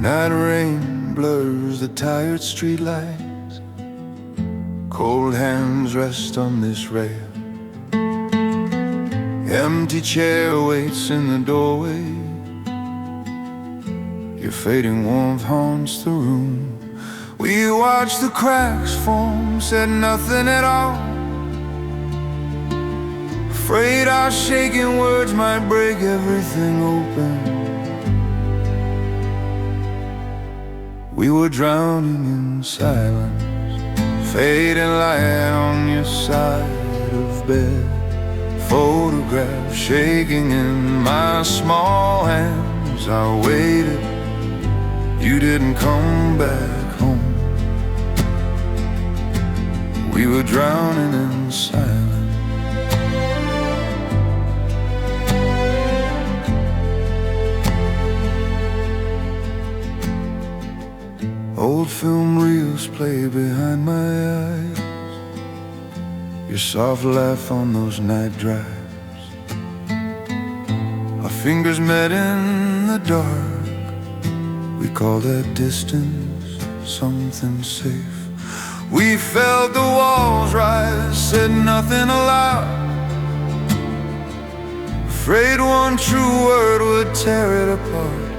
Night rain blurs the tired streetlights. Cold hands rest on this rail. Empty chair waits in the doorway. Your fading warmth haunts the room. We watch the cracks form, said nothing at all. Afraid our shaking words might break everything open. We were drowning in silence, fading light on your side of bed. Photograph shaking in my small hands. I waited, you didn't come back home. We were drowning in silence. Old film reels play behind my eyes. Your soft laugh on those night drives. Our fingers met in the dark. We call that distance something safe. We felt the walls rise, said nothing aloud. Afraid one true word would tear it apart.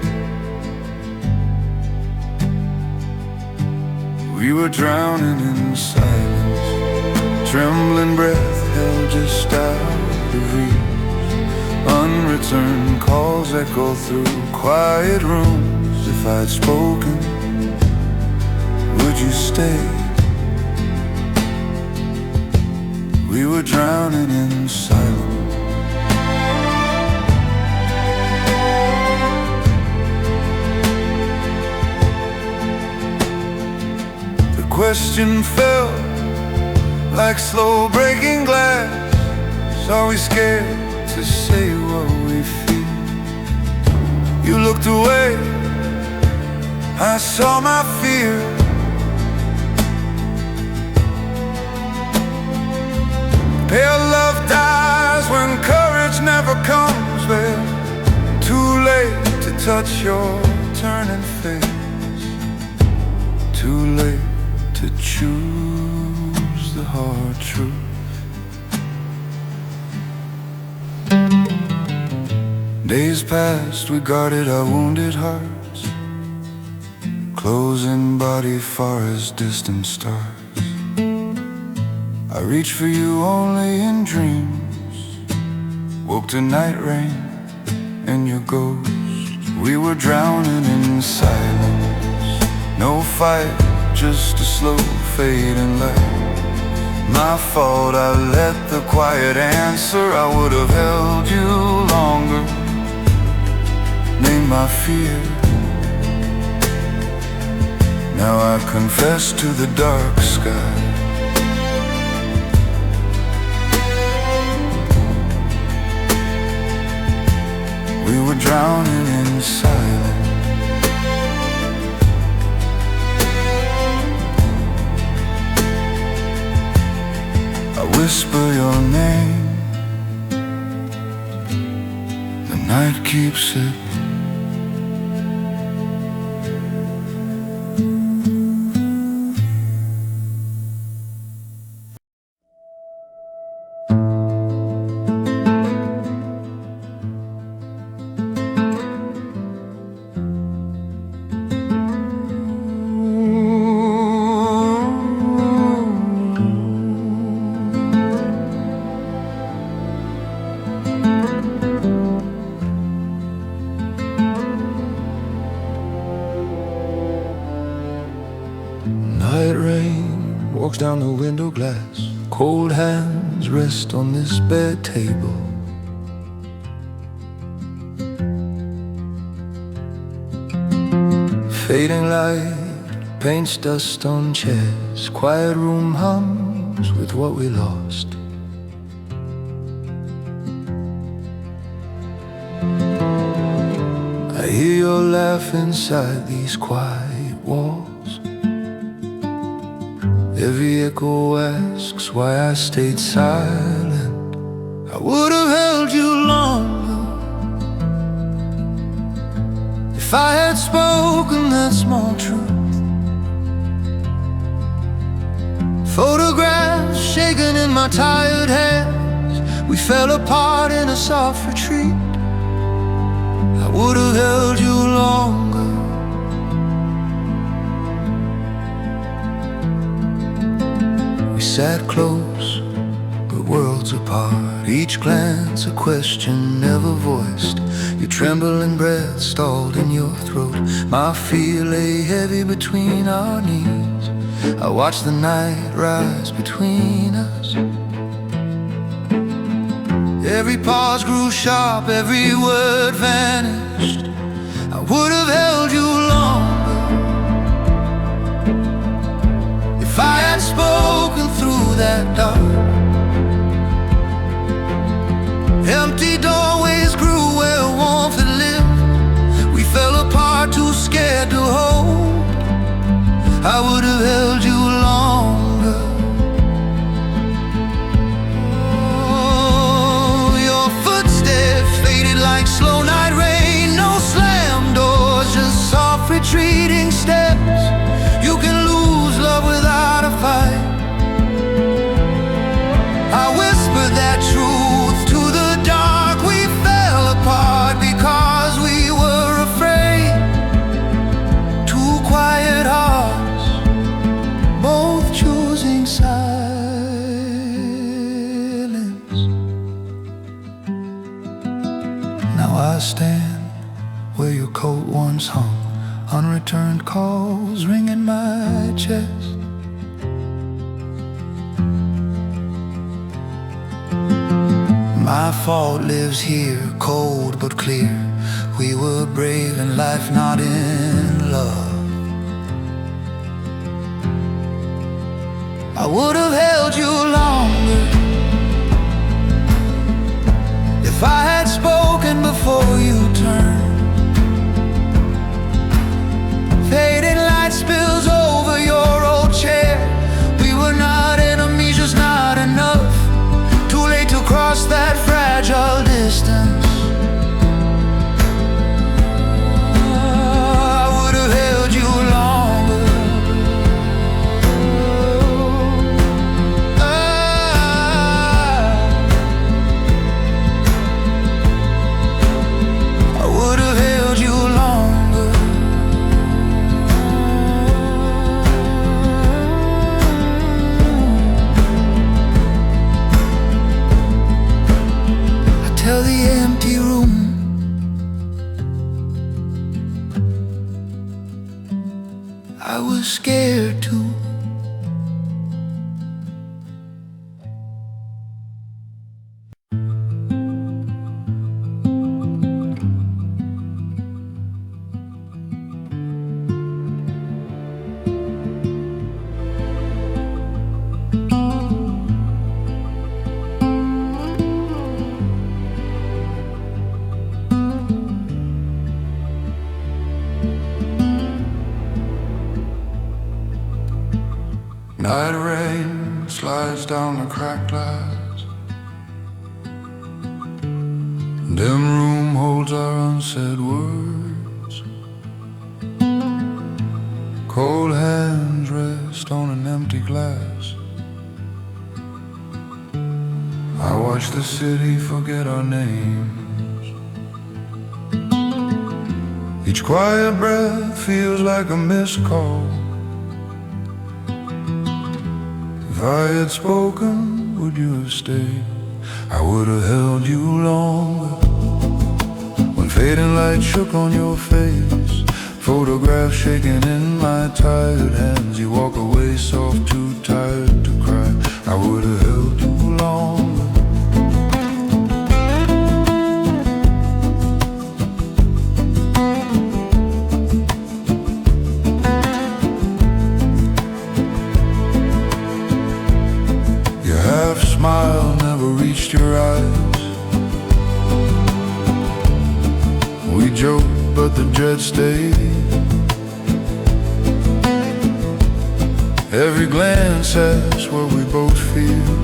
We were drowning in silence, trembling breath held just out of reach. Unreturned calls echo through quiet rooms. If I'd spoken, would you stay? We were drowning in silence. Question fell like slow breaking glass. Are we scared to say what we feel? You looked away, I saw my fear. Pale love dies when courage never comes there. Too late to touch your turning face. Too late to choose the hard truth. Days passed, we guarded our wounded hearts, closing body far as distant stars. I reached for you only in dreams, woke to night rain and your ghost. We were drowning in silence, no fight, just a slow fading light. My fault, I let the quiet answer. I would have held you longer, named my fear. Now I confess to the dark sky. We were drowning in silence. I whisper your name, the night keeps it. Down the window glass, cold hands rest on this bed table. Fading light paints dust on chairs. Quiet room hums with what we lost. I hear your laugh inside these quiet walls. Every echo asks why I stayed silent. I would have held you longer if I had spoken. spoken that small truth. Photographs shaken in my tired hands. We fell apart in a soft retreat. I would have held you longer. We sat close, but worlds apart. Each glance a question never voiced. Your trembling breath stalled in your throat. My fear lay heavy between our knees. I watched the night rise between us. Every pause grew sharp, every word vanished. I would have held you longer if I had spoken through that dark. Empty doorways grew where warmth had lived. We fell apart, too scared to hold. I would have held you longer. Oh, your footsteps faded like slow night rain. No slam doors, just soft retreating steps. You can lose love without a fight. I whispered that truth to the dark. We fell apart because we were afraid. Two quiet hearts, both choosing silence. Now I stand where your coat once hung, unreturned calls ring in my chest. My fault lives here, cold but clear. We were brave in life, not in love. I would have held you longer if I had spoken before you turned. Fading light spills over your old chair. We were not enemies, just not enough. Too late to cross that fragile distance. I would have held you longer. I would have held you longer. I tell the empty room I was scared too. Night rain slides down the cracked glass. Dim room holds our unsaid words. Cold hands rest on an empty glass. I watch the city forget our names. Each quiet breath feels like a missed call. If I had spoken, would you have stayed? I would have held you longer. When fading light shook on your face, photographs shaking in my tired hands. You walk away soft, too tired to cry. I would have held you longer. Smile never reached your eyes. We joked, but the dread stayed. Every glance asks what we both feel.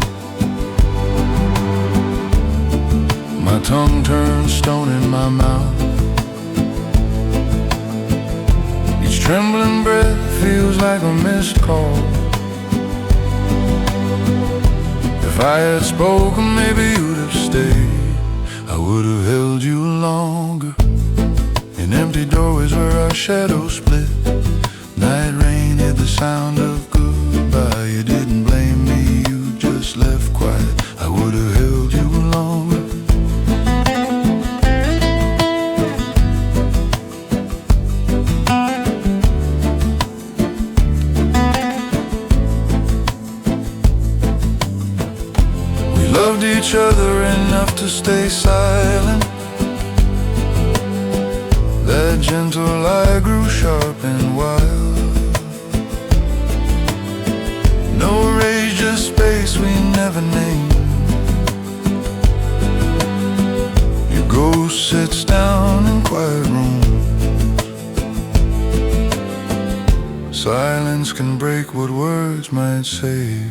My tongue turns stone in my mouth. trembling breath feels like a missed call. If I had spoken, maybe you'd have stayed. I would have held you longer. In empty doorways where our shadows split. Night rain hid the sound of goodbye. You didn't blame me, you just left quiet. I would have held you longer. We loved each other enough to stay silent. That gentle lie grew sharp and wild. No rage, just space we never named. Your ghost sits down in quiet rooms. Silence can break what words might save.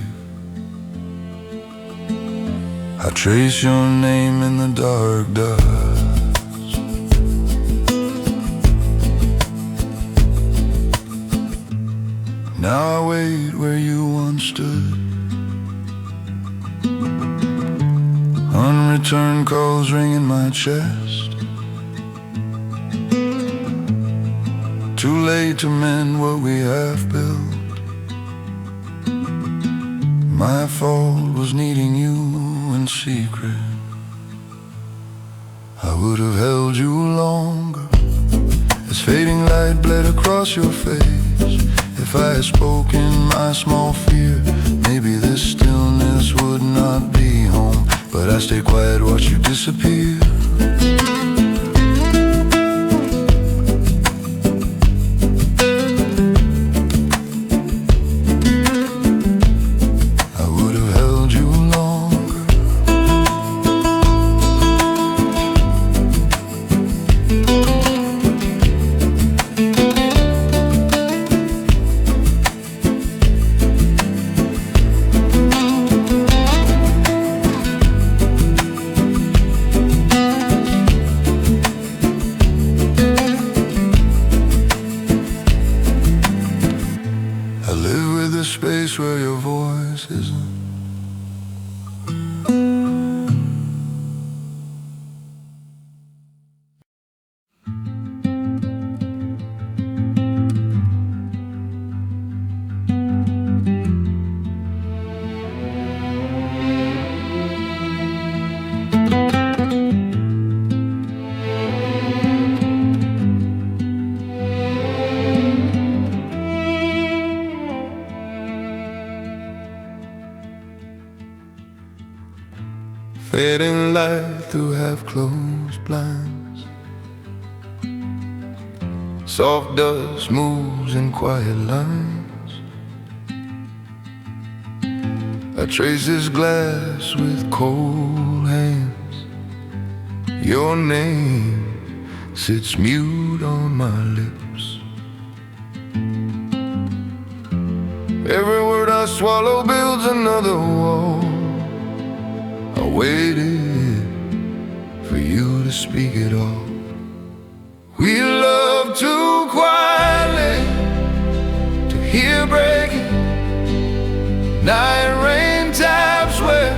I trace your name in the dark dust. Now I wait where you once stood. Unreturned calls ring in my chest. Too late to mend what we have built. My fault was needing you in secret. I would have held you longer. As fading light bled across your face. If I had spoken my small fear, maybe this stillness would not be home. But I stayed quiet, watched you disappear. I would have held you longer. Space where your voice isn't. Fading light through half-closed blinds. Soft dust moves in quiet lines. I trace this glass with cold hands. Your name sits mute on my lips. Every word I swallow builds another wall. I waited for you to speak it all. We love too quietly to hear breaking. Night rain taps where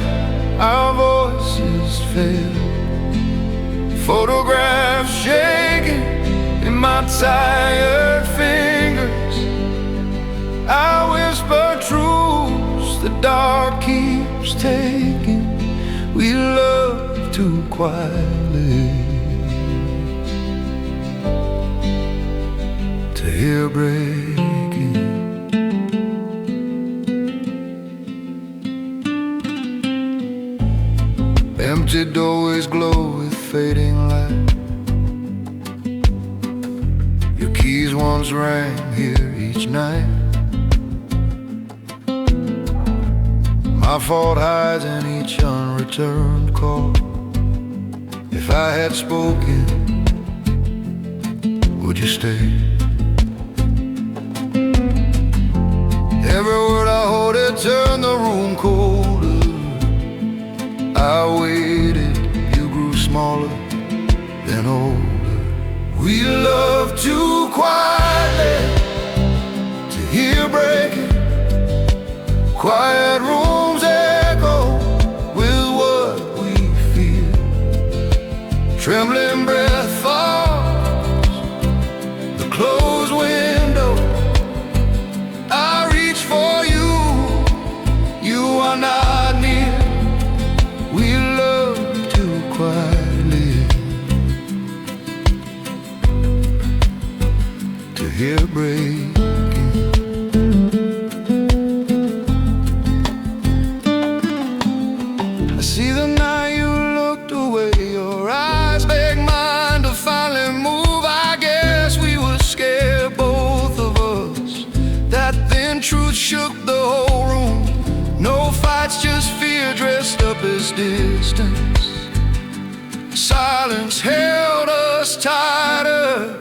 our voices fail. Photographs shaking in my tired fingers. I whisper truths the dark keeps taking. We love too quietly to hear breaking. Empty doorways glow with fading light. Your keys once rang here each night. My fault hides in each unreturned call. If I had spoken, would you stay? Every word I hold, it turned the room colder. I waited, you grew smaller, then older. We love too quietly hear breaking, quiet rooms echo with what we feel. Trembling breath falls, the closed window. I reach for you, you are not near. We love too quietly to hear breaking. I see the night you looked away, your eyes begged mine to finally move. I guess we were scared, both of us. That thin truth shook the whole room. No fights, just fear dressed up as distance. Silence held us tighter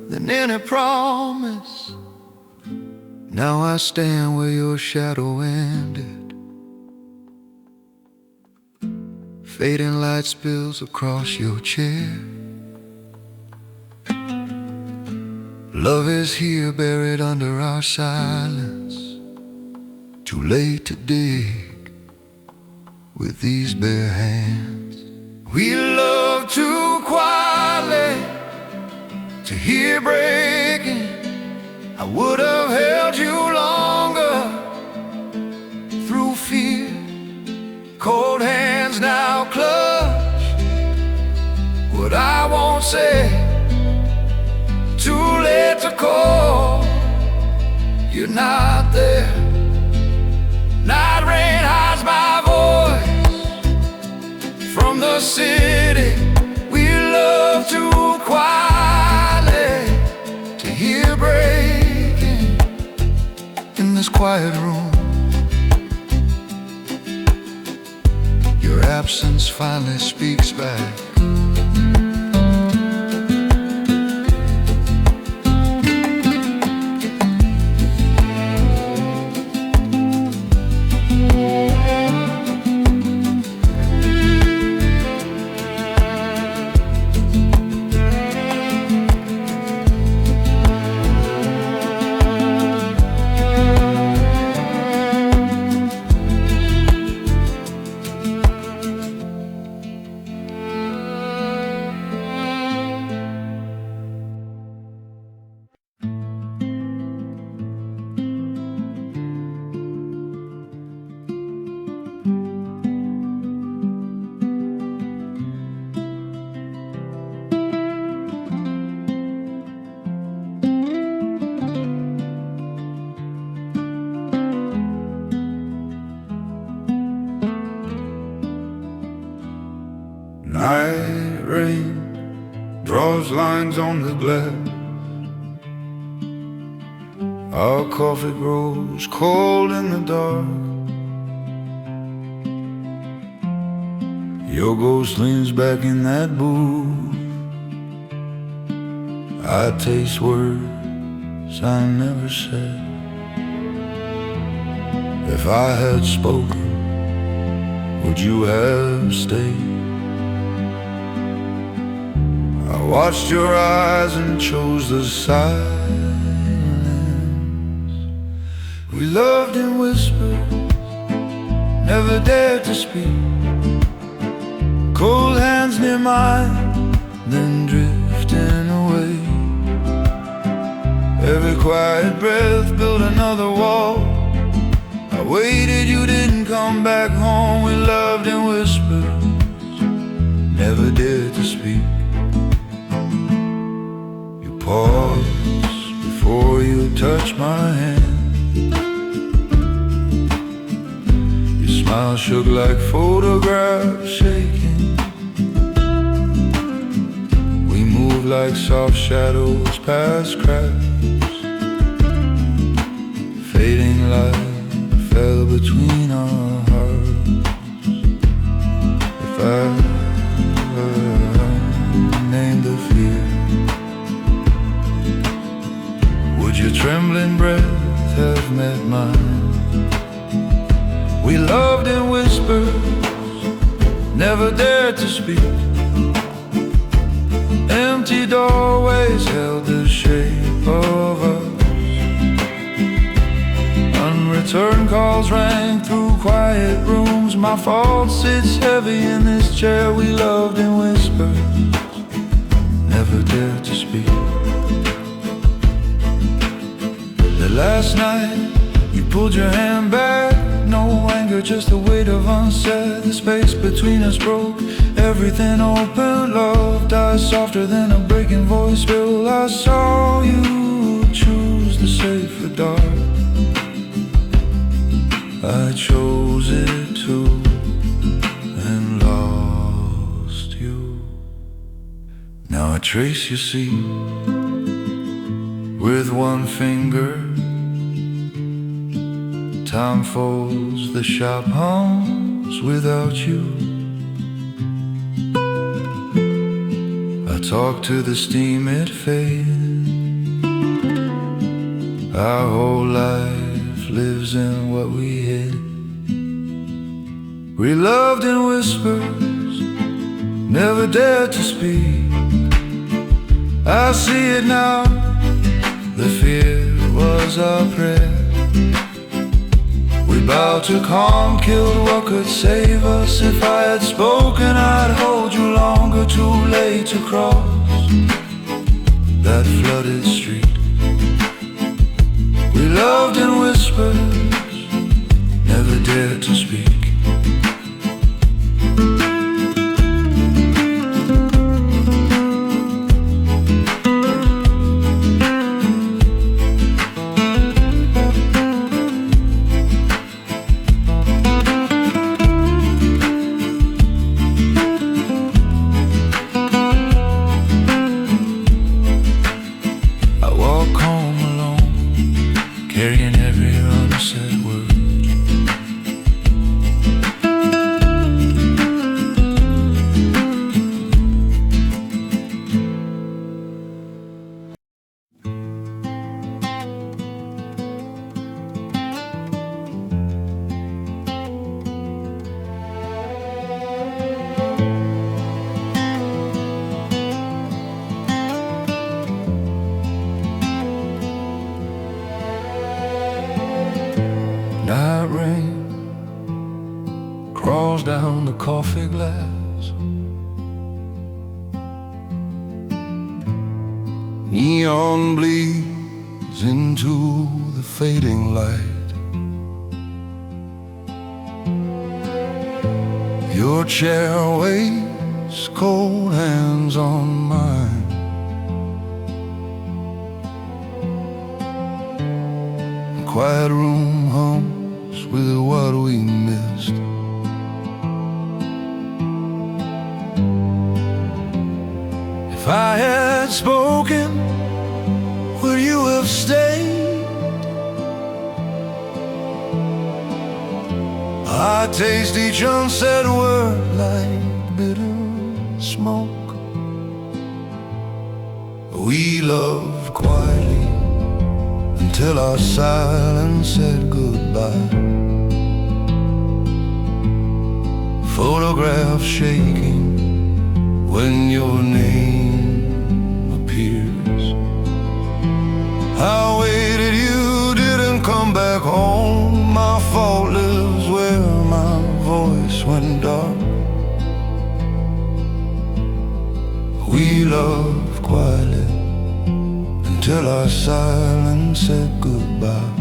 than any promise. Now I stand where your shadow ended. Fading light spills across your chair. Love is here buried under our silence. Too late to dig with these bare hands. We love too quietly to hear breaking. I would have held you longer through fear. Cold hands now clutch what I won't say. Too late to call, you're not there. Night rain hides my voice from the city. We love too quietly to hear breaking in this quiet room. Your absence finally speaks back. Night rain draws lines on the glass. Our coffee grows cold in the dark. Your ghost leans back in that booth. I taste words I never said. If I had spoken, would you have stayed? I watched your eyes and chose the silence. We loved in whispers, never dared to speak. Cold hands near mine, then drifting away. Every quiet breath built another wall. I waited, you didn't come back home. We loved in whispers, never dared to speak. Pause before you touch my hand. Your smile shook like photographs shaking. We moved like soft shadows past cracks. Fading light fell between our hearts. If I named the fear, would your trembling breath have met mine? We loved in whispers, never dared to speak. Empty doorways held the shape of us. Curtain calls rang through quiet rooms. My fault sits heavy in this chair. We loved in whispers, never dared to speak. The last night you pulled your hand back. No anger, just the weight of unsaid. The space between us broke, everything open. Love dies softer than a breaking voice will. I saw you choose the safer dark. I chose it too and lost you. Now I trace your seat with one finger. Time folds, the shop hums without you. I talk to the steam, it fades. Our whole life lives in what we hid. We loved in whispers, never dared to speak. I see it now, the fear was our prayer. We bowed to calm, killed what could save us. If I had spoken, I'd hold you longer. Too late to cross that flooded street. We loved in whispers, never dared to speak. Night rain crawls down the coffee glass. Neon bleeds into the fading light. Your chair waits, cold hands on mine. Quiet room hums with what we missed. If I had spoken, would you have stayed? I taste each unsaid word like bitter smoke. We loved quietly until our silence said goodbye. Photograph shaking when your name appears. I waited, you didn't come back home. My fault lives where my voice went dark. We loved quietly until our silence said goodbye.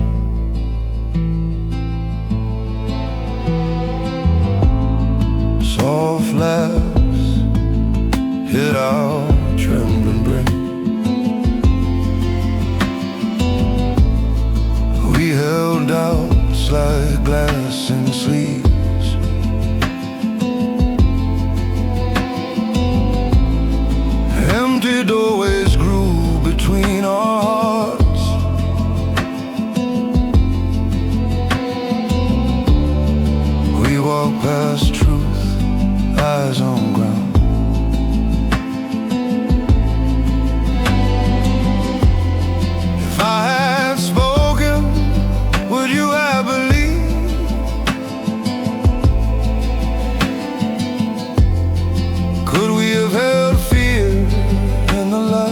Soft laughs hit our trembling brain. We held doubts like glass in sleeves. Empty doorways grew between our hearts. We walked past truth, eyes on ground. If I had spoken, would you have believed? Could we have held fear in the light?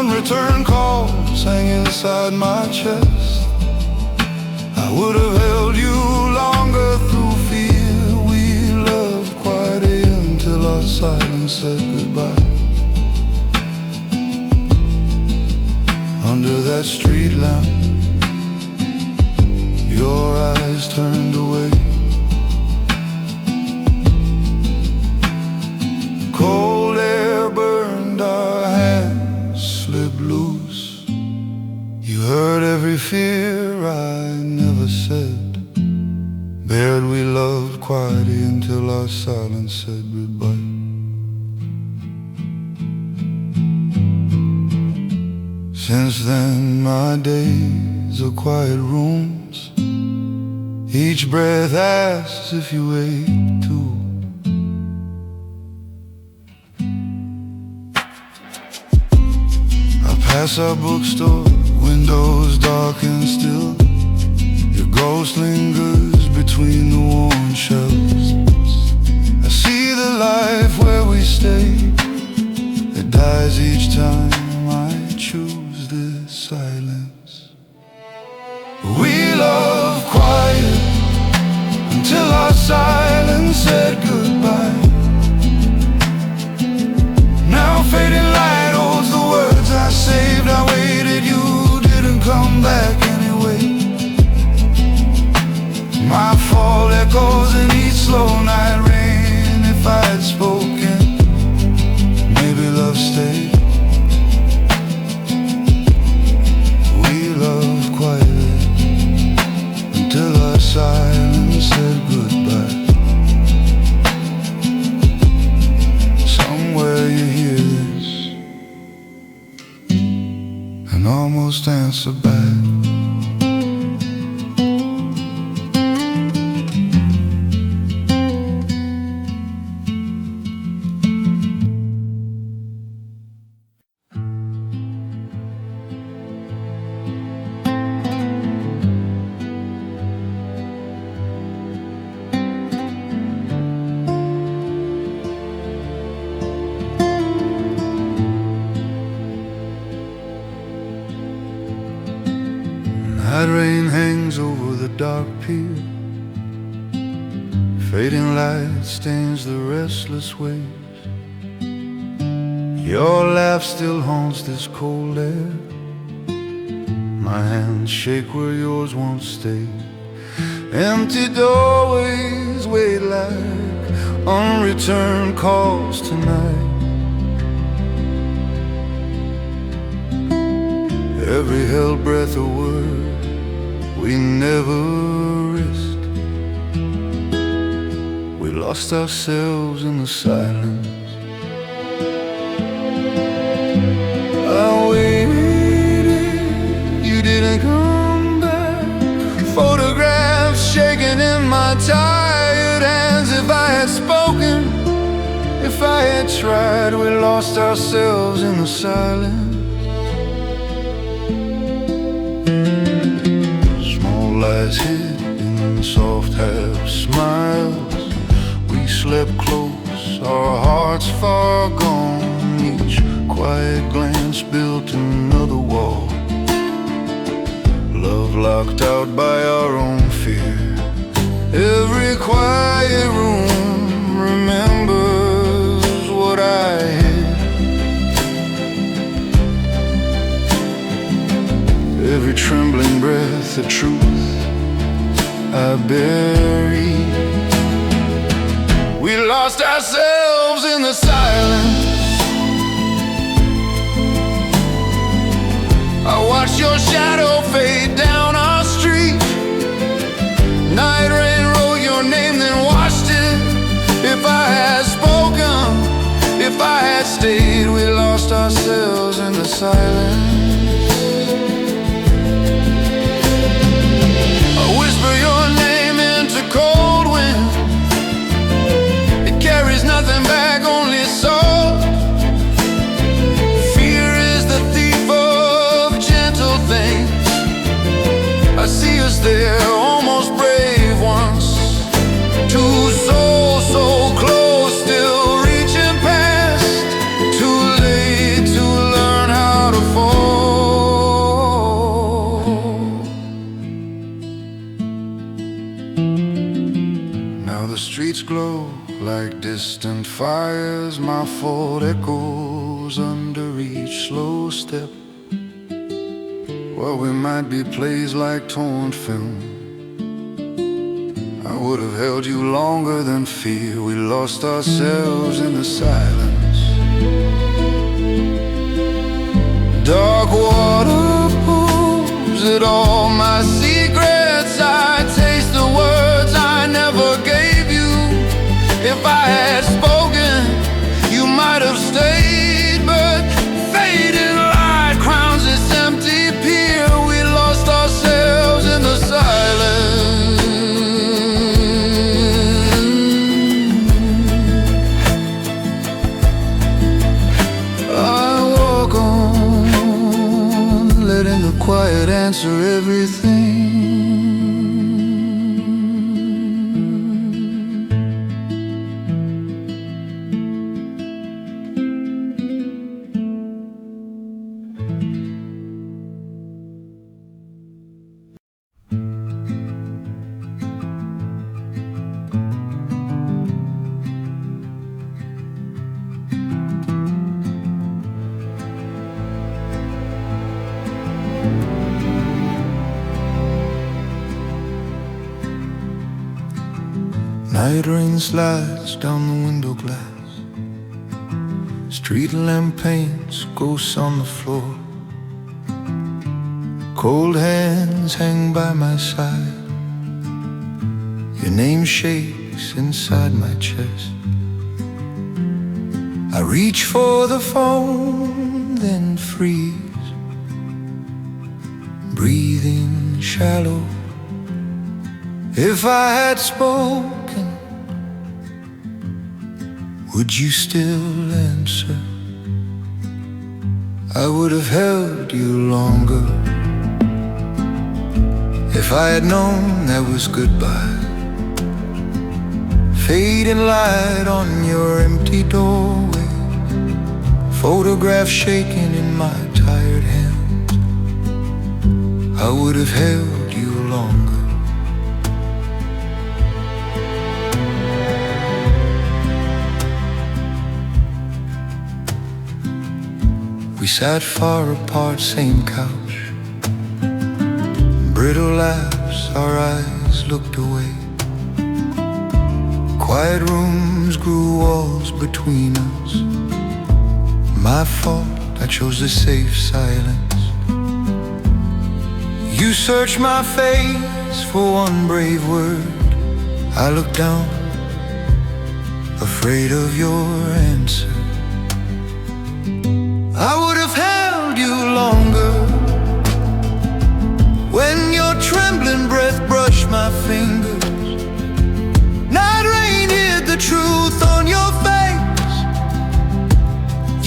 Unreturned calls hang inside my chest. I would have held you longer through fear. We loved quietly until our silence said goodbye. Under that street lamp, your eyes turned away. Cold air burned, our hands slipped loose. You heard every fear I never said. Bared we loved quietly until our silence said goodbye. Since then my days are quiet rooms. Each breath asks if you wake too. Past our bookstore, windows dark and still. Your ghost lingers between the worn shelves. I see the life where we stay. It dies each time I choose this silence. We love quiet until our silence said goodbye. Now fading light holds the words I saved. I waited, you didn't come back anyway. My fall echoes in each slow night rain. If I had spoken, maybe love stayed. We loved quietly until our silence said goodbye. Somewhere you hear this and almost answer back. Night rain hangs over the dark pier. Fading light stains the restless waves. Your laugh still haunts this cold air. My hands shake where yours won't stay. Empty doorways wait like unreturned calls tonight. Every held breath a word we never risked. We lost ourselves in the silence. I waited, you didn't come back. Photographs shaking in my tired hands. If I had spoken, if I had tried, we lost ourselves in the silence. Lies hid in soft half smiles. We slept close, our hearts far gone. Each quiet glance built another wall. Love locked out by our own fear. Every quiet room remembers what I hid. Every trembling breath a truth I buried. We lost ourselves in the silence. I watched your shadow fade down our street. Night rain wrote your name, then washed it. If I had spoken, if I had stayed, we lost ourselves in the silence. Whisper your name into cold wind. It carries nothing back, only soul. Fear is the thief of gentle things. I see us there, almost brave once. Two souls so close, still reaching past. Too late to learn how to fall. like distant fires. My fault echoes under each slow step. Well, we might be plays like torn film. I would have held you longer than fear. We lost ourselves in the silence. Dark water pools at all my secrets. I taste the words I never gave you. If I had spoken, you might have stayed, but fading light crowns this empty pier. We lost ourselves in the silence. I walk on, letting the quiet answer everything. Night rain slides down the window glass. Street lamp paints ghosts on the floor. Cold hands hang by my side. Your name shakes inside my chest. I reach for the phone, then freeze, breathing shallow. If I had spoken, would you still answer? I would have held you longer. If I had known that was goodbye. Fading light on your empty doorway. Photograph shaking in my tired hands. I would have held you longer. We sat far apart, same couch. Brittle laughs, our eyes looked away. Quiet rooms grew walls between us. My fault, I chose the safe silence. You searched my face for one brave word. I looked down, afraid of your answer. I would have held you longer. When your trembling breath brushed my fingers. Night rain hid the truth on your face.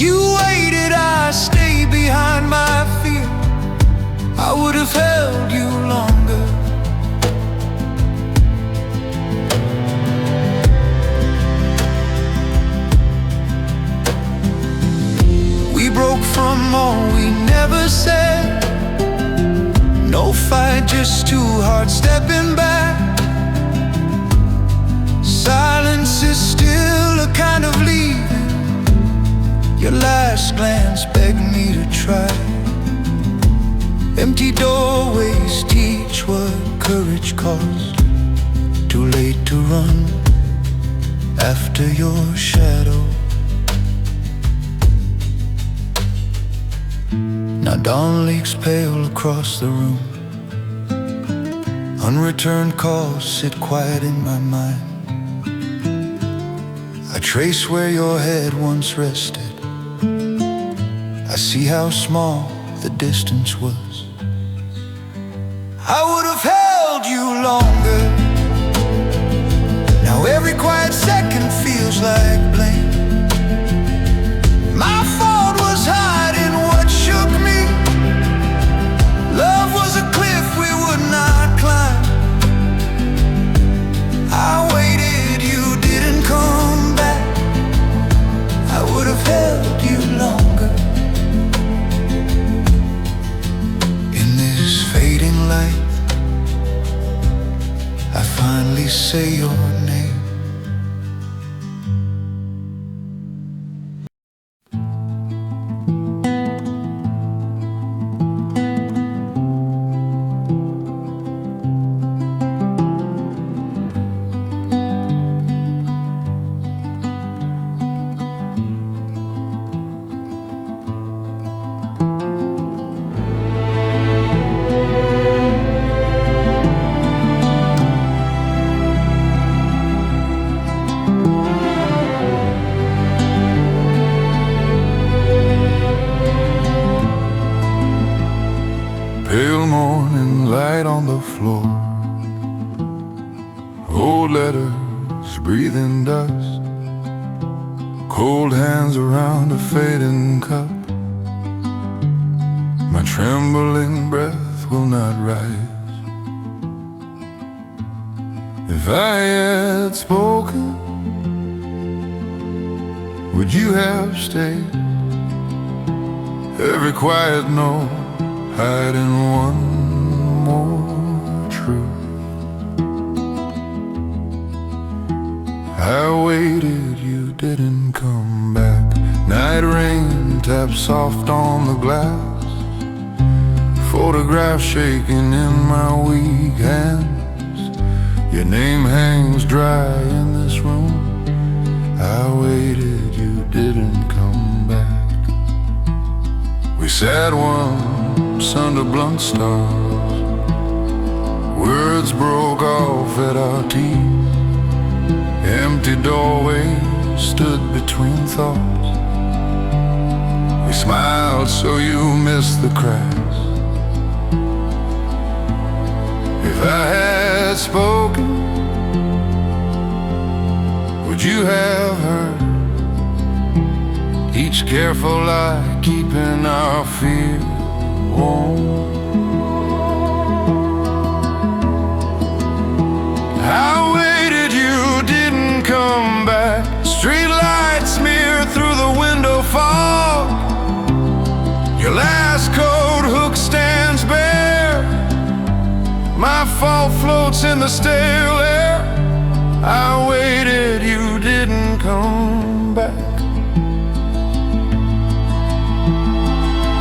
You waited, I stayed behind my fear. I would have held you longer. We broke from all we never said. No fight, just two hearts stepping back. Silence is still a kind of leaving. Your last glance begged me to try. Empty doorways teach what courage costs. Too late to run after your shadow. Now dawn leaks pale across the room. Unreturned calls sit quiet in my mind. I trace where your head once rested. I see how small the distance was. I would have held you longer. Now every quiet second feels like blame. My fault was hiding what shook me. Love was a cliff we would not climb. I waited, you didn't come back. I would have held you longer. In this fading light, I finally say your name. floor. Old letters breathing dust, cold hands around a fading cup. My trembling breath will not rise. If I had spoken, would you have stayed? Every quiet note hiding one more truth. I waited, you didn't come back. Night rain taps soft on the glass, photograph shaking in my weak hands. Your name hangs dry in this room. I waited, you didn't come back. We sat once under blunt stars, words broke off at our teeth. Empty doorways stood between thoughts. We smiled so you missed the cracks. If I had spoken, would you have heard each careful lie keeping our fear warm? I waited, you didn't come back. Street lights smear through the window fog. Your last coat hook stands bare. My fault floats in the stale air. I waited, you didn't come back.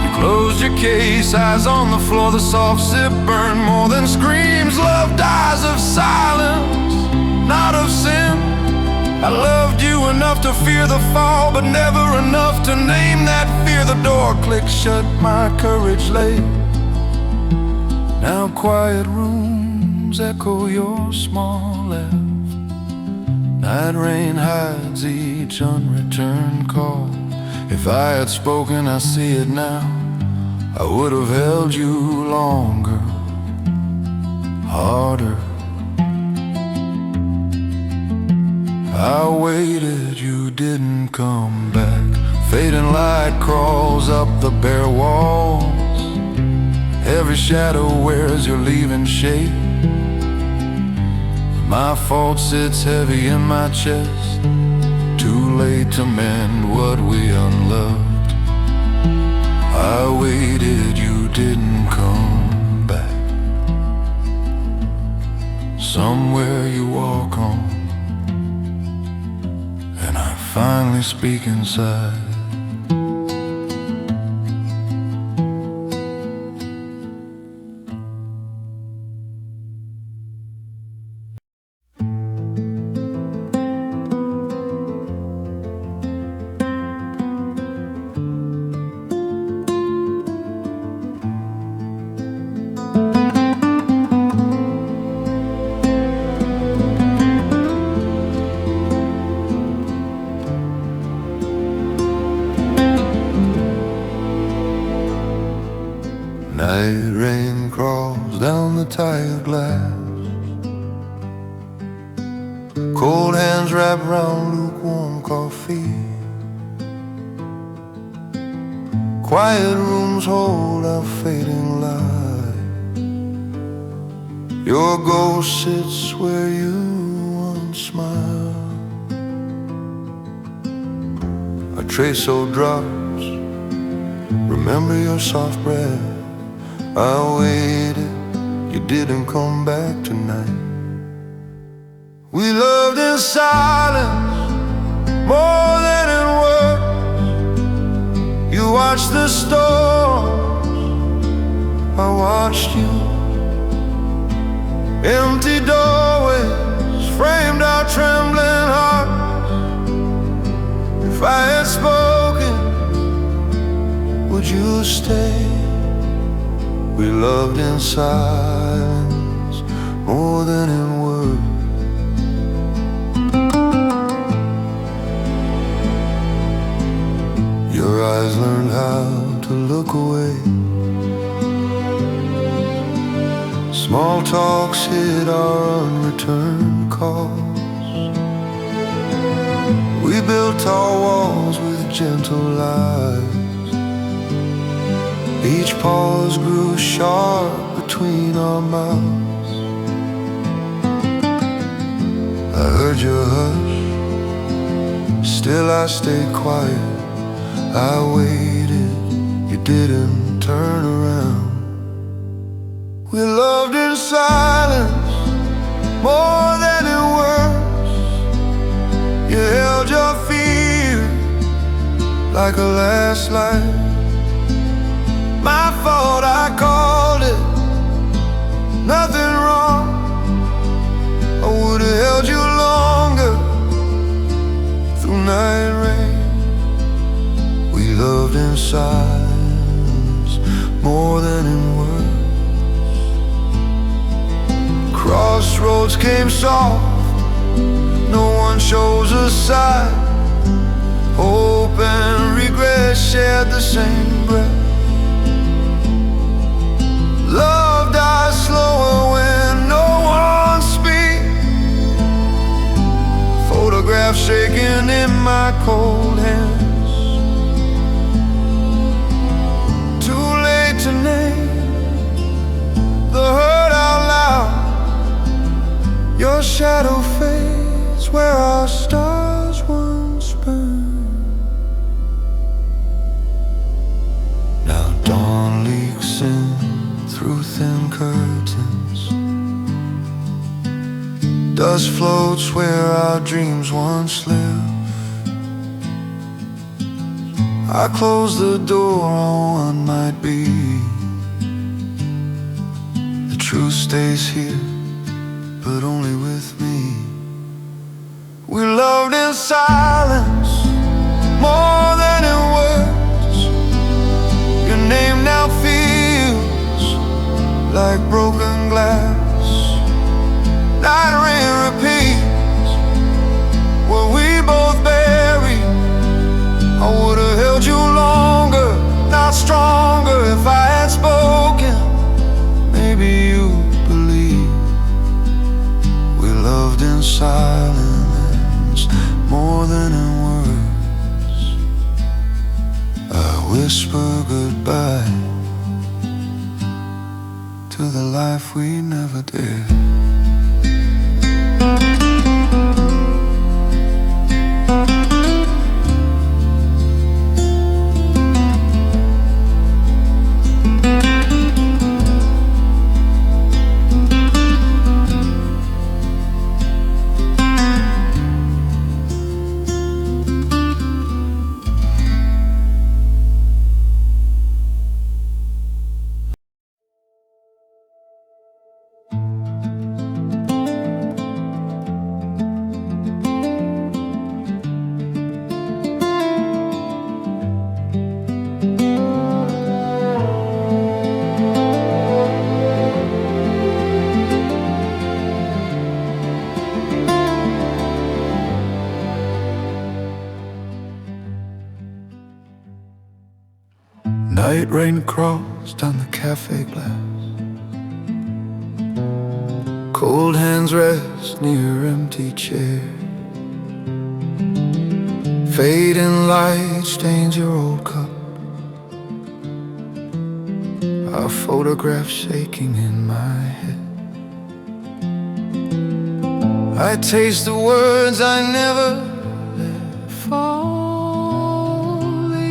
You closed your case, eyes on the floor. The soft sip burned more than screams. Love dies of silence, not of sin. I loved you enough to fear the fall, but never enough to name that fear. The door clicked shut, my courage lay. Now quiet rooms echo your small laugh. Night rain hides each unreturned call. If I had spoken, I see it now, I would have held you longer, harder. I waited, you didn't come back. Fading light crawls up the bare walls. Every shadow wears your leaving shape. My fault sits heavy in my chest, too late to mend what we unloved. I waited, you didn't come back. Somewhere you walk on, and I finally speak inside. Night rain crawls down the tire glass. Cold hands wrap round lukewarm coffee. Quiet rooms hold our fading light. Your ghost sits where you once smiled. A traceold drops, remember your soft breath. I waited, you didn't come back tonight. We loved in silence, more than in words. You watched the storms, I watched you. Empty doorways framed our trembling hearts. If I had spoken, would you stay? We loved in silence, more than in words. Your eyes learned how to look away, Small talks hid our unreturned calls. We built our walls with gentle lies. Each pause grew sharp between our mouths. I heard your hush, still I stayed quiet. I waited, you didn't turn around. We loved in silence more than in words. You held your fear like a last light. My fault, I called it, nothing wrong. I would've held you longer through night rain. We loved in silence more than in words. Crossroads came soft, no one chose a side. Hope and regret shared the same breath. Love dies slower when no one speaks. Photographs shaking in my cold hands. Too late to name the hurt out loud. Your shadow fades where our stars once burned. Now dawn leaks in through thin curtains. Dust floats where our dreams once lived. I close the door on what might be. The truth stays here, but only with me. We loved in silence more than in words. Your name now feels like broken glass. Night rain repeats what we both buried. I would've held you longer, not stronger. If I had spoken, maybe you loved in silence more than in words. I whisper goodbye to the life we never did. Night rain crawls down the cafe glass. Cold hands rest near empty chair. Fading light stains your old cup. Our photograph shaking in my head. I taste the words I never let fall.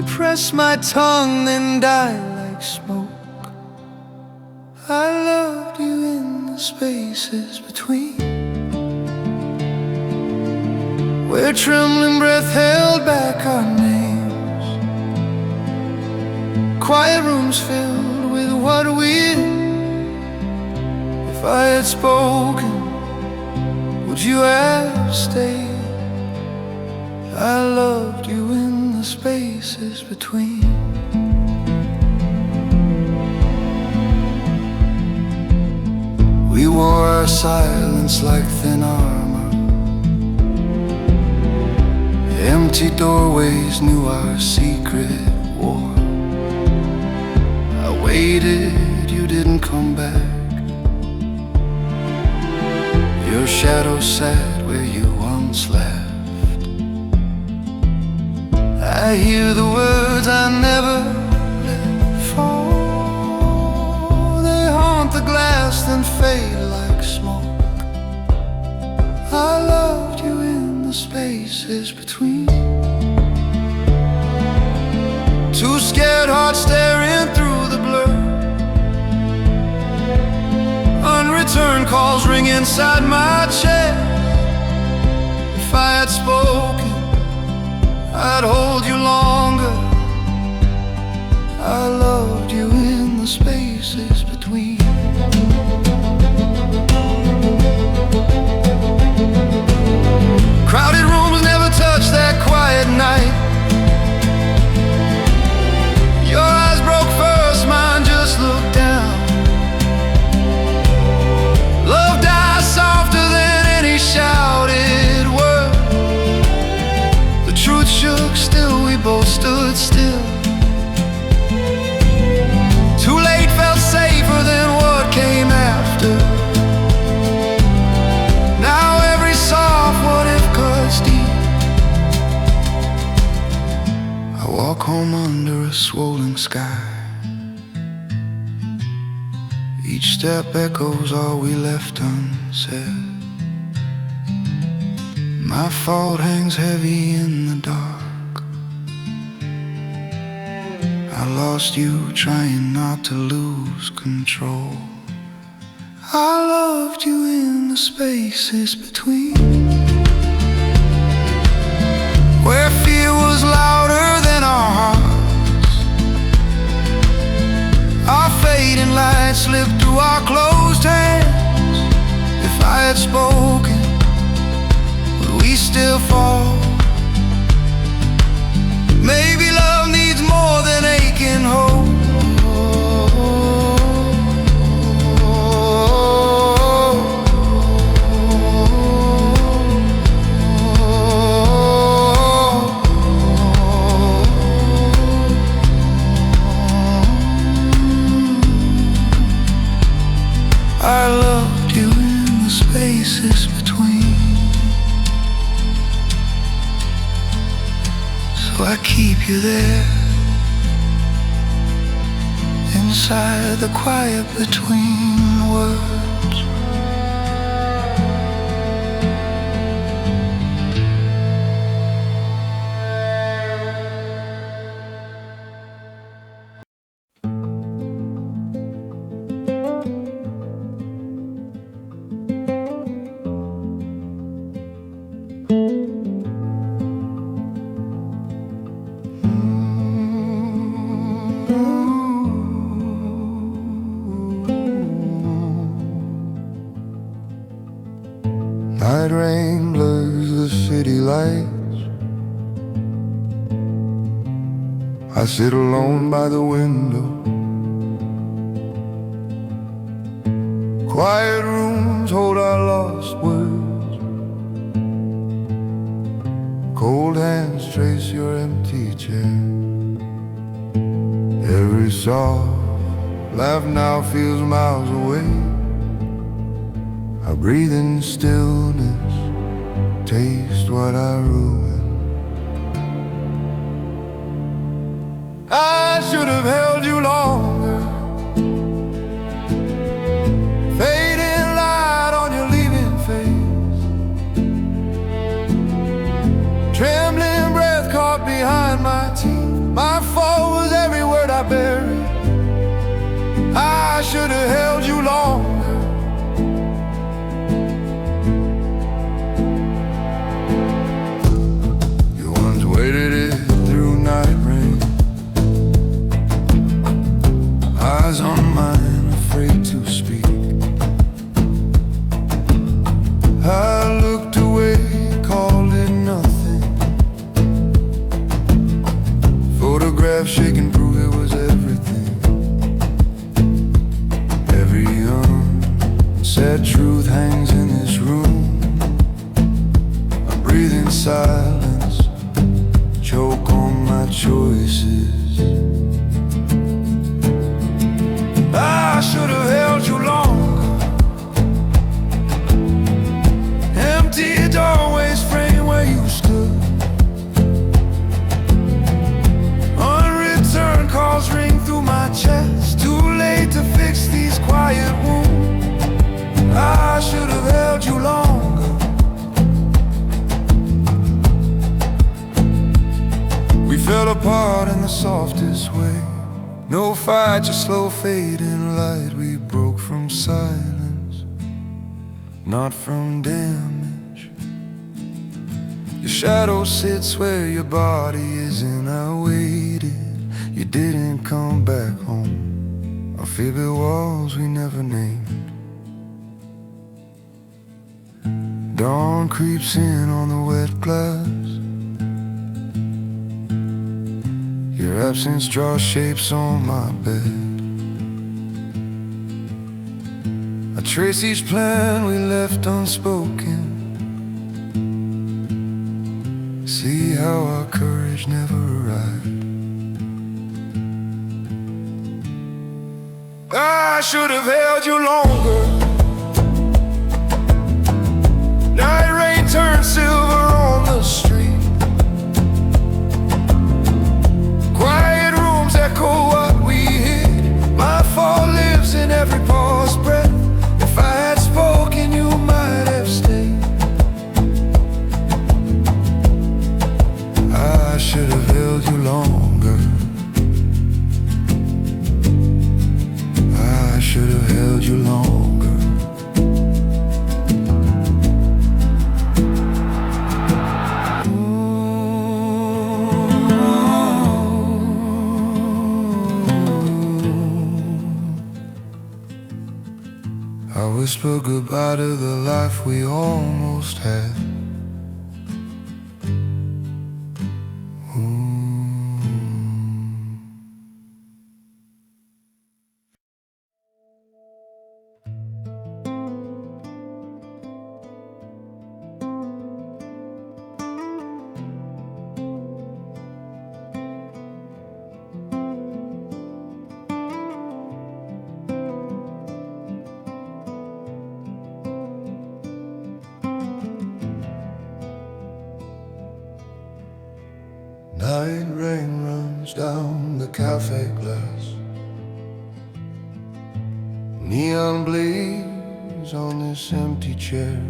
Press my tongue, then die like smoke. I loved you in the spaces between, where trembling breath held back our names. Quiet rooms filled with what we did. If I had spoken, would you have stayed? I loved you in the spaces between. We wore our silence like thin armor. Empty doorways knew our secret war. I waited, you didn't come back. shadows sat where you once left. I hear the words I never let fall. They haunt the glass then fade like smoke. I loved you in the spaces between. Two scared hearts staring through the blur. Unreturned calls ring inside my chest. If I had spoken, I'd hold you longer. I loved you in the spaces between. Crowded rooms never touch that quiet night. Your eyes broke first, mine just looked down. Love dies softer than any shouted word. The truth shook, still we both stood still. Too late felt safer than what came after. Now every soft what if cuts deep. I walk home under a swollen sky. Each step echoes all we left unsaid. My fault hangs heavy in the dark. I lost you trying not to lose control. I loved you in the spaces between, where fear was louder than our hearts. Our fading light slipped through our closed hands. If I had spoken, would we still fall? Maybe love needs more than aching hope. I loved you in the spaces between, so I keep you there, inside the quiet between words. Night rain blurs the city lights. I sit alone by the window. Quiet rooms hold our lost words. Cold hands trace your empty chair. Every soft laugh now feels miles away. I breathe in stillness, taste what I ruined. I should have held you longer. Fading light on your leaving face. Trembling breath caught behind my teeth. My fault was every word I buried. I should have held you longer. Waited it through night rain. Eyes on mine, afraid to speak. I looked away, called it nothing. Photograph shaking proof it was everything. Every unsaid truth hangs in this room. I breathe in silence, choke on my choices. I should have held you longer. apart in the softest way. No fight, just slow fading light. We broke from silence, not from damage. Your shadow sits where your body isn't. I waited, you didn't come back home. Our favorite walls we never named. Dawn creeps in on the wet glass. Your absence draws shapes on my bed. I trace each plan we left unspoken. See how our courage never arrived. I should have held you longer. Night rain turned silver on the street. Quiet rooms echo what we hid. My fall lives in every pause breath. If I had spoken, you might have stayed. I should have held you longer. I should have held you longer. I whisper goodbye to the life we almost had. Night rain runs down the cafe glass. Neon bleeds on this empty chair.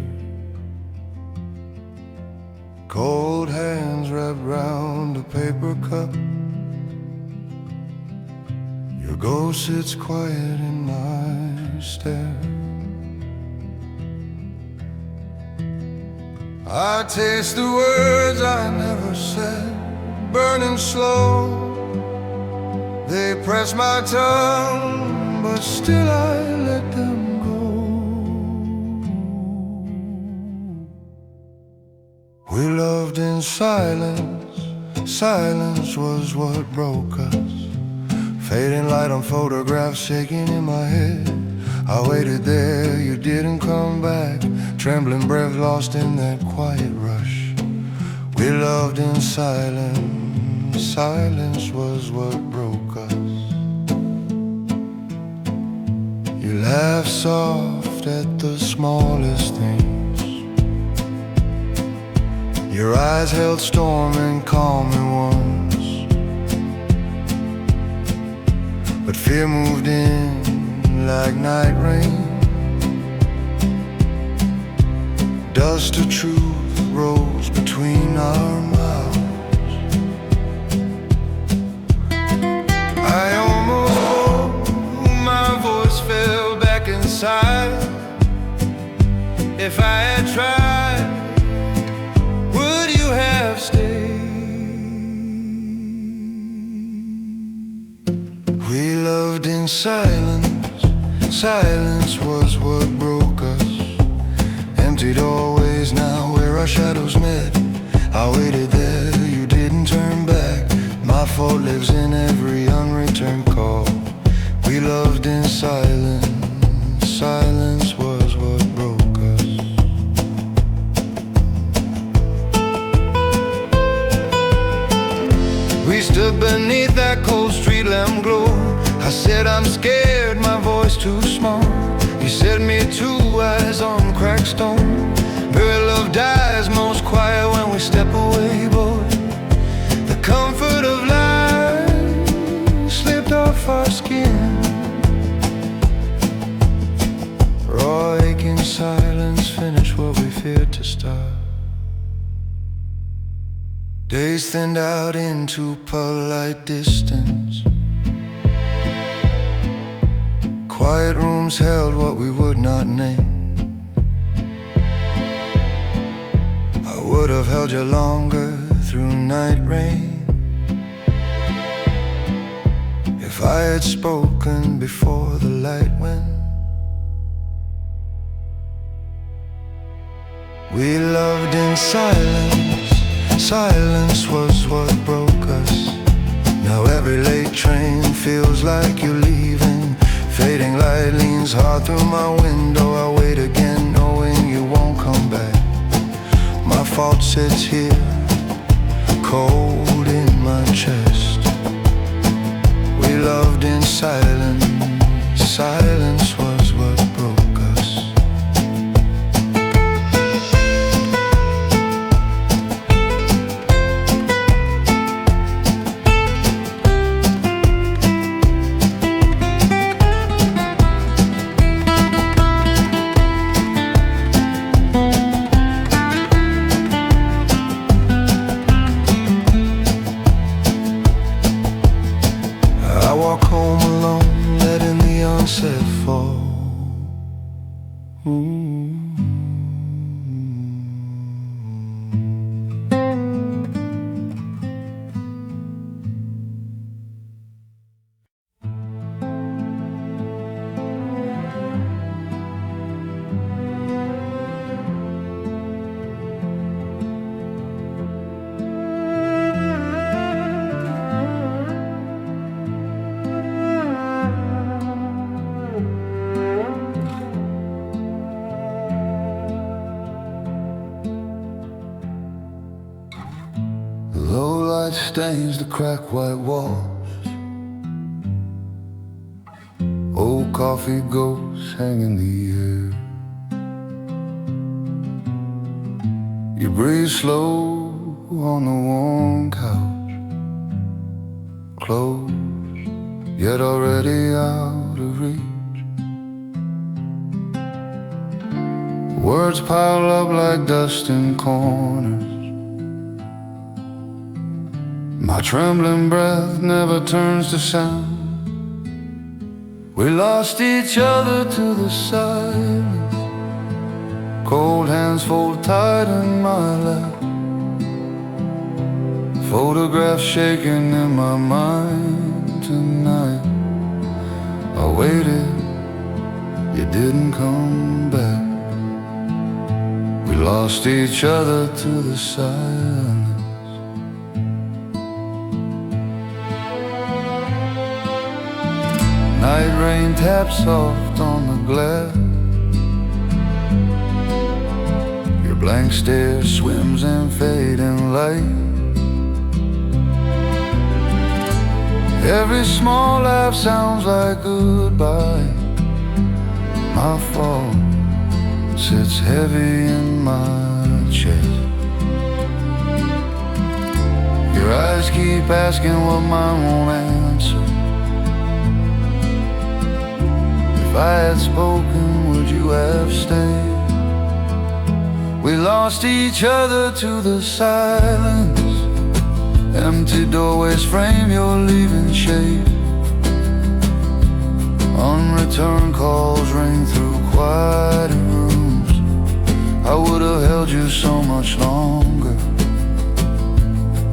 Cold hands wrapped round a paper cup. Your ghost sits quiet in my stare. I taste the words I never said, burning slow. They press my tongue, but still I let them go. We loved in silence. Silence was what broke us. Fading light on photographs shaking in my head. I waited there, you didn't come back. Trembling breath lost in that quiet rush. We loved in silence. Silence was what broke us. You laughed soft at the smallest things. Your eyes held storm and calm at once. But fear moved in like night rain. Dust of truth rose between our mouths. I almost broke, my voice fell back inside. If I had tried, would you have stayed? We loved in silence. Silence was what broke us. Empty doorways now where our shadows met. I waited there, you didn't turn back. My fault lives in every unreturned call. We loved in silence. Silence was what broke us. We stood beneath that cold street lamp glow. I said I'm scared, my voice too small. You said me too, eyes on cracked stone. Where love dies most quiet when we step away, boy. The comfort of life slipped off our skin. Raw aching silence finished what we feared to start. Days thinned out into polite distance. Quiet rooms held what we would not name. I would have held you longer through night rain if I had spoken before the light went. We loved in silence, silence was what broke us. Now every late train feels like you're leaving. Fading light leans hard through my window. I wait again knowing you won't come back. My fault sits here, cold in my chest. We loved in silence, silence was what broke us. Stains the cracked white walls. Old coffee ghosts hang in the air. You breathe slow on the warm couch, close, yet already out of reach. Words pile up like dust in corners. My trembling breath never turns to sound. We lost each other to the silence. Cold hands fold tight in my lap. Photographs shaking in my mind tonight. I waited, you didn't come back. We lost each other to the silence. Night rain taps soft on the glass. Your blank stare swims in fading light. Every small laugh sounds like goodbye. My fault sits heavy in my chest. Your eyes keep asking what mine won't answer. If I had spoken, would you have stayed? We lost each other to the silence. Empty doorways frame your leaving shape. Unreturned calls ring through quiet rooms. I would have held you so much longer.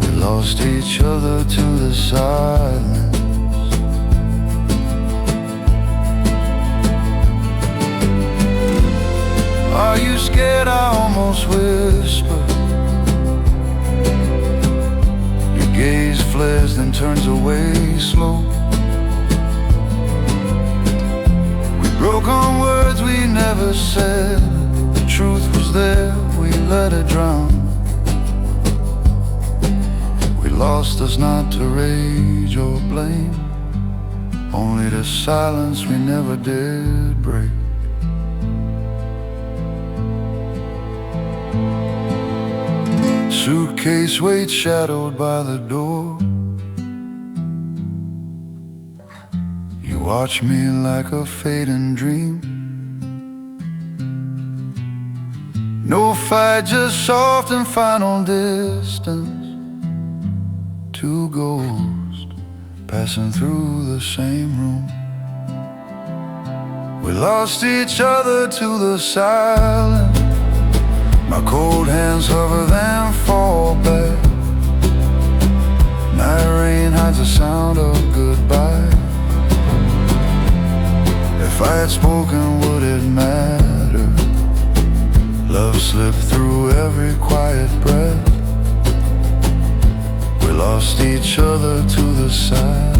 We lost each other to the silence. Are you scared? I almost whisper. Your gaze flares then turns away slow. We broke on words we never said. The truth was there, we let it drown. We lost us not to rage or blame, only the silence we never did break. Suitcase waits shadowed by the door. You watch me like a fading dream. No fight, just soft and final distance. two ghosts passing through the same room. We lost each other to the silence. My cold hands hover then fall back. Night rain hides the sound of goodbye. If I had spoken, would it matter? Love slipped through every quiet breath. We lost each other to the silence.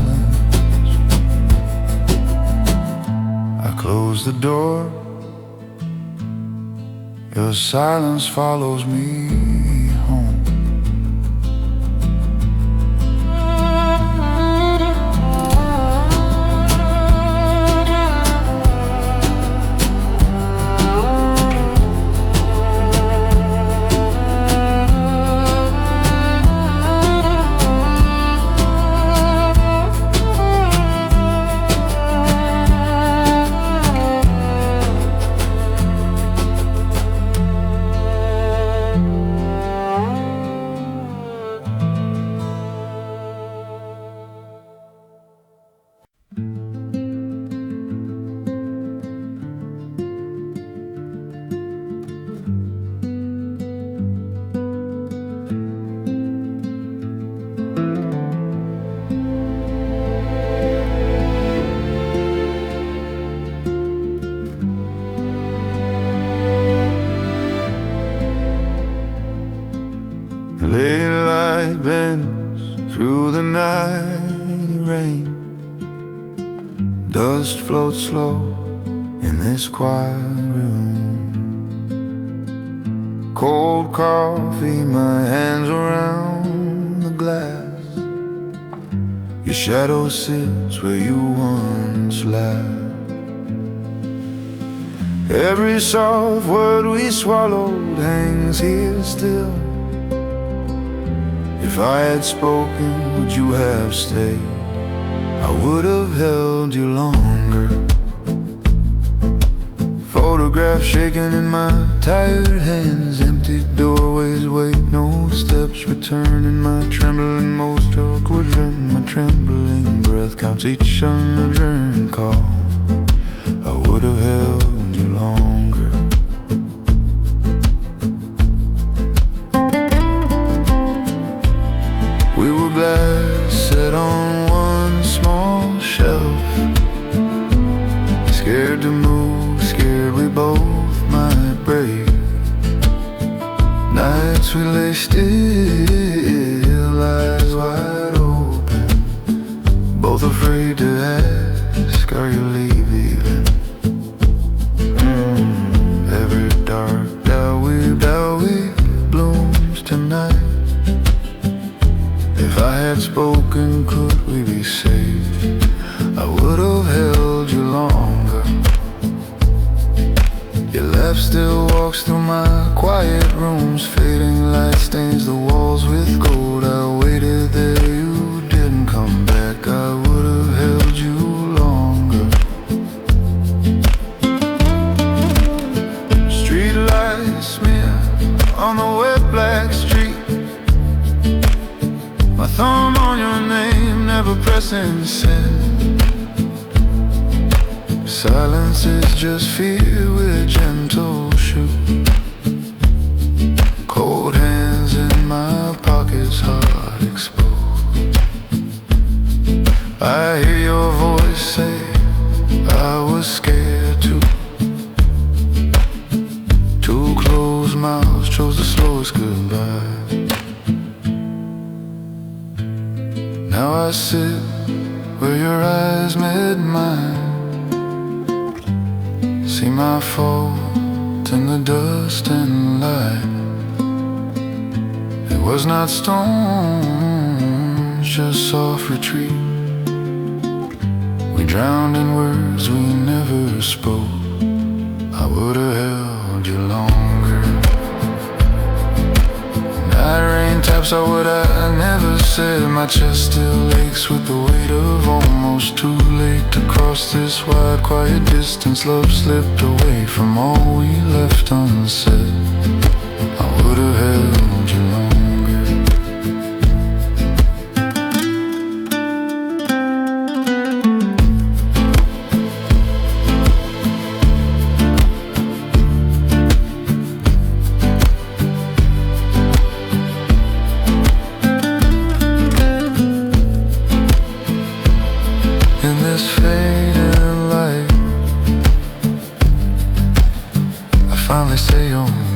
I closed the door. Your silence follows me home. Late light bends through the night rain. Dust floats slow in this quiet room. Cold coffee, my hands around the glass. Your shadow sits where you once laughed. Every soft word we swallowed hangs here still. If I had spoken, would you have stayed? I would have held you longer. Photographs shaking in my tired hands. Empty doorways wait, no steps return. In my trembling most awkward rhythm, my trembling breath counts each unadjourned call. I would have held you longer. We were glass set on one small shelf. Scared to move, scared we both might break. Nights we lay still, eyes wide open, both afraid to ask, are you leaving? Every dark doubt we blooms tonight. If I had spoken, could we be saved? I would have held you longer. Your laugh still walks through my quiet rooms. Fading light stains the walls with gold. I waited there, you didn't come back. I would have held you longer. Street lights smear on the wet black street. My thumb on your name, never pressing send. Silence is just fear with gentle shoot. Cold hands in my pockets, heart exposed. I hear your voice say, I was scared too. Two closed mouths chose the slowest goodbye. Now I sit where your eyes met mine. See my fault in the dust and light. It was not stone, just soft retreat. We drowned in words we never spoke. I would have held you longer. Night rain taps out what I never said. My chest still aches with the weight of almost too late to cross this wide, quiet distance. Love slipped away from all we left unsaid. I would have held you longer. In this fading light, I finally say your name.